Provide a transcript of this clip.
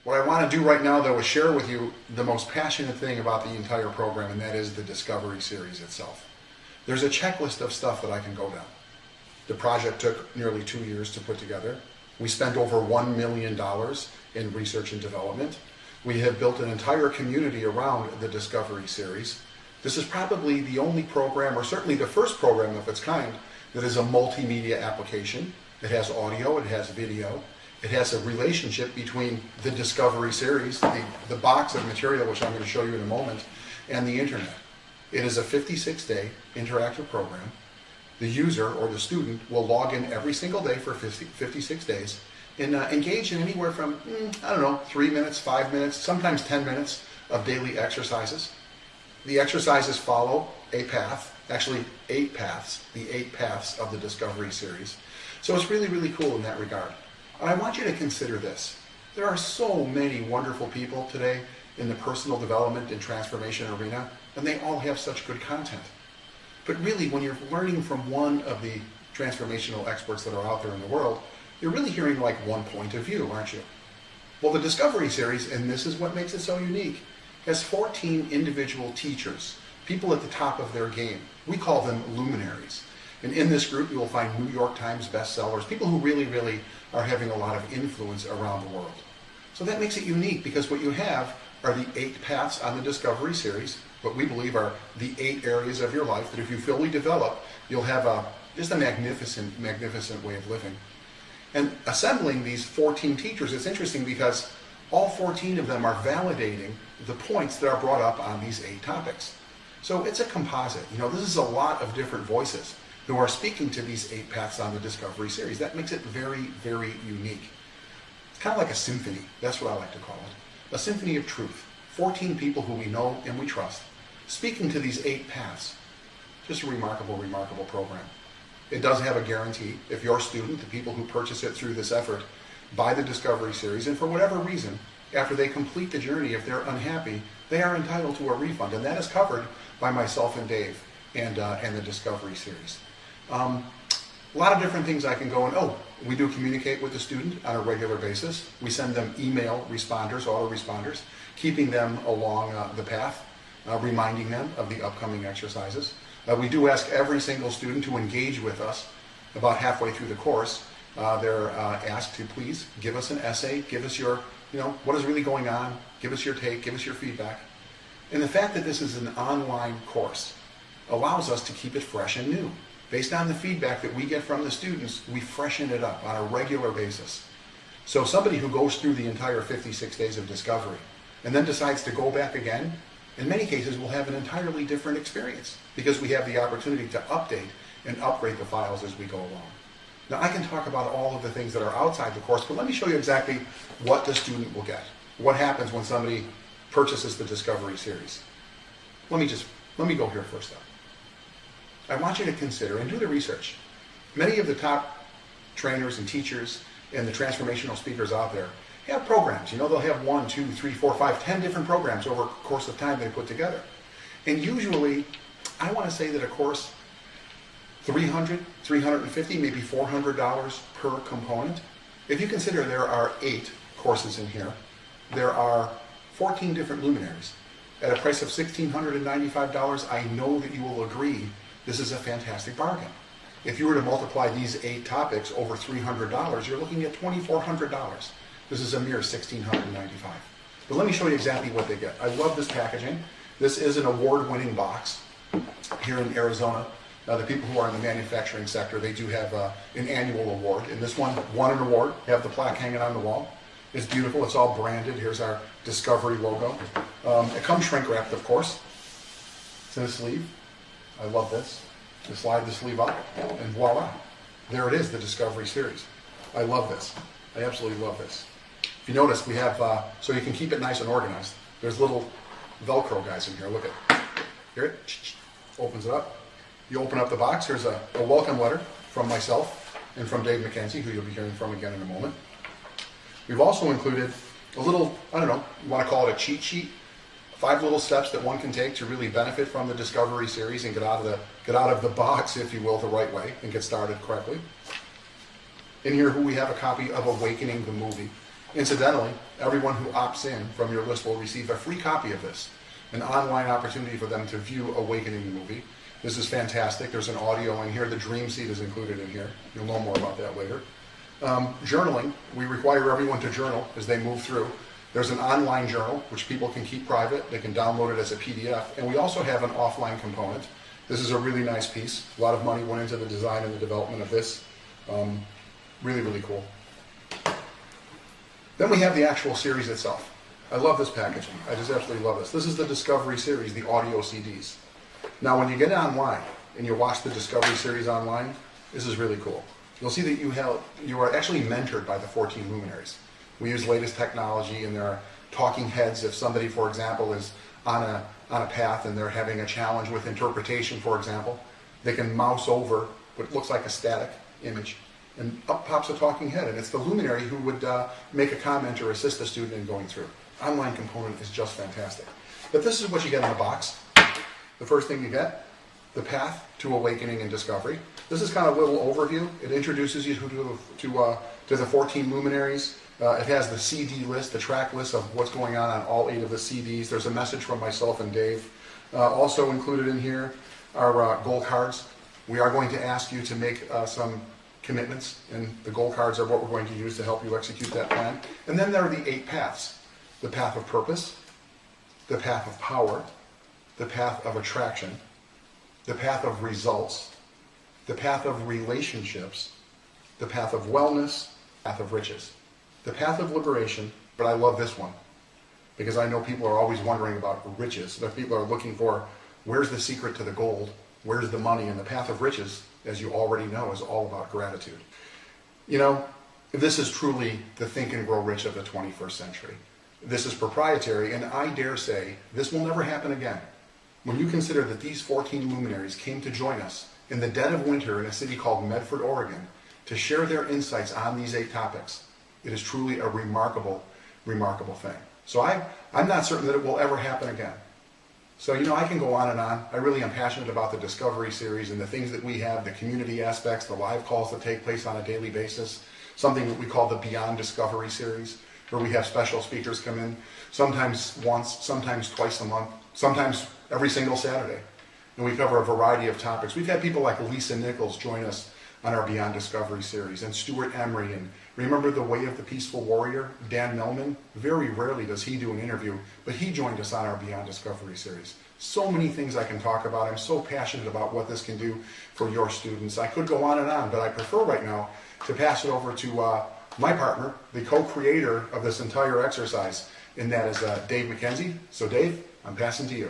What I want to do right now, though, is share with you the most passionate thing about the entire program, and that is the Discovery Series itself. There's a checklist of stuff that I can go down. The project took nearly 2 years to put together. We spent over $1 million in research and development. We have built an entire community around the Discovery Series. This is probably the only program, or certainly the first program of its kind, that is a multimedia application. It has audio, it has video, it has a relationship between the Discovery Series, the box of material, which I'm going to show you in a moment, and the internet. It is a 56-day interactive program. The user or the student will log in every single day for 56 days and engage in anywhere from, 3 minutes, 5 minutes, sometimes 10 minutes of daily exercises. The exercises follow a path, actually 8 paths, the 8 paths of the Discovery Series. So it's really, really cool in that regard. And I want you to consider this. There are so many wonderful people today in the personal development and transformation arena, and they all have such good content. But really, when you're learning from one of the transformational experts that are out there in the world, you're really hearing like one point of view, aren't you? Well, the Discovery Series, and this is what makes it so unique, has 14 individual teachers, people at the top of their game. We call them luminaries. And in this group, you will find New York Times bestsellers, people who really, really are having a lot of influence around the world. So that makes it unique, because what you have are the 8 paths on the Discovery Series, what we believe are the 8 areas of your life that if you fully develop, you'll have just a magnificent, magnificent way of living. And assembling these 14 teachers, it's interesting because all 14 of them are validating the points that are brought up on these 8 topics. So it's a composite. This is a lot of different voices who are speaking to these 8 paths on the Discovery Series. That makes it very, very unique. It's kind of like a symphony. That's what I like to call it. A symphony of truth. 14 people who we know and we trust, speaking to these 8 paths. Just a remarkable, remarkable program. It does have a guarantee. If your student, the people who purchase it through this effort, buy the Discovery Series, and for whatever reason, after they complete the journey, if they're unhappy, they are entitled to a refund. And that is covered by myself and Dave and the Discovery Series. A lot of different things I can go and, we do communicate with the student on a regular basis. We send them email responders, autoresponders, keeping them along the path, reminding them of the upcoming exercises. We do ask every single student to engage with us about halfway through the course. They're asked to please give us an essay, give us your, what is really going on, give us your take, give us your feedback. And the fact that this is an online course allows us to keep it fresh and new. Based on the feedback that we get from the students, we freshen it up on a regular basis. So somebody who goes through the entire 56 days of discovery and then decides to go back again, in many cases will have an entirely different experience because we have the opportunity to update and upgrade the files as we go along. Now I can talk about all of the things that are outside the course, but let me show you exactly what the student will get. What happens when somebody purchases the Discovery Series. Let me go here first though. I want you to consider and do the research. Many of the top trainers and teachers and the transformational speakers out there have programs. They'll have 1, 2, 3, 4, 5, 10 different programs over a course of time they put together. And usually, I want to say that a course, $300, $350, maybe $400 per component. If you consider there are 8 courses in here, there are 14 different luminaries. At a price of $1,695, I know that you will agree this is a fantastic bargain. If you were to multiply these 8 topics over $300, you're looking at $2,400. This is a mere $1,695. But let me show you exactly what they get. I love this packaging. This is an award-winning box here in Arizona. Now, the people who are in the manufacturing sector, they do have an annual award. And this one won an award. Have the plaque hanging on the wall. It's beautiful. It's all branded. Here's our Discovery logo. It comes shrink-wrapped, of course. It's in a sleeve. I love this. You slide the sleeve up, and voila. There it is, the Discovery Series. I love this. I absolutely love this. If you notice, we have, so you can keep it nice and organized. There's little Velcro guys in here. Look at it. Hear it? Opens it up. You open up the box. Here's a welcome letter from myself and from Dave McKenzie, who you'll be hearing from again in a moment. We've also included a little, you want to call it a cheat sheet, 5 little steps that one can take to really benefit from the Discovery Series and get out of the box, if you will, the right way and get started correctly. In here, we have a copy of Awakening the movie. Incidentally, everyone who opts in from your list will receive a free copy of this, an online opportunity for them to view Awakening the movie. This is fantastic. There's an audio in here. The Dream Seat is included in here. You'll know more about that later. Journaling, we require everyone to journal as they move through. There's an online journal, which people can keep private. They can download it as a PDF. And we also have an offline component. This is a really nice piece. A lot of money went into the design and the development of this. Really, really cool. Then we have the actual series itself. I love this packaging. I just absolutely love this. This is the Discovery series, the audio CDs. Now, when you get online and you watch the Discovery series online, this is really cool. You'll see that you are actually mentored by the 14 luminaries. We use latest technology, and there are talking heads. If somebody, for example, is on a path and they're having a challenge with interpretation, for example, they can mouse over what looks like a static image, and up pops a talking head, and it's the luminary who would make a comment or assist the student in going through. Online component is just fantastic. But this is what you get in the box. The first thing you get, the path to awakening and discovery. This is kind of a little overview. It introduces you to the 14 luminaries. It has the CD list, the track list of what's going on all 8 of the CDs. There's a message from myself and Dave. Also included in here are goal cards. We are going to ask you to make some commitments, and the goal cards are what we're going to use to help you execute that plan. And then there are the 8 paths. The path of purpose, the path of power, the path of attraction, the path of results, the path of relationships, the path of wellness, path of riches, the path of liberation. But I love this one because I know people are always wondering about riches. That people are looking for, where's the secret to the gold? Where's the money? And the path of riches, as you already know, is all about gratitude. You know, this is truly the Think and Grow Rich of the 21st century. This is proprietary, and I dare say this will never happen again. When you consider that these 14 luminaries came to join us in the dead of winter in a city called Medford, Oregon, to share their insights on these 8 topics, it is truly a remarkable, remarkable thing. So I'm not certain that it will ever happen again. So, you know, I can go on and on. I really am passionate about the Discovery series and the things that we have, the community aspects, the live calls that take place on a daily basis, something that we call the Beyond Discovery series, where we have special speakers come in, sometimes once, sometimes twice a month, sometimes every single Saturday. And we cover a variety of topics. We've had people like Lisa Nichols join us on our Beyond Discovery series, and Stuart Emery, and remember The Way of the Peaceful Warrior, Dan Millman? Very rarely does he do an interview, but he joined us on our Beyond Discovery series. So many things I can talk about. I'm so passionate about what this can do for your students. I could go on and on, but I prefer right now to pass it over to my partner, the co-creator of this entire exercise, and that is Dave McKenzie. So Dave, I'm passing to you.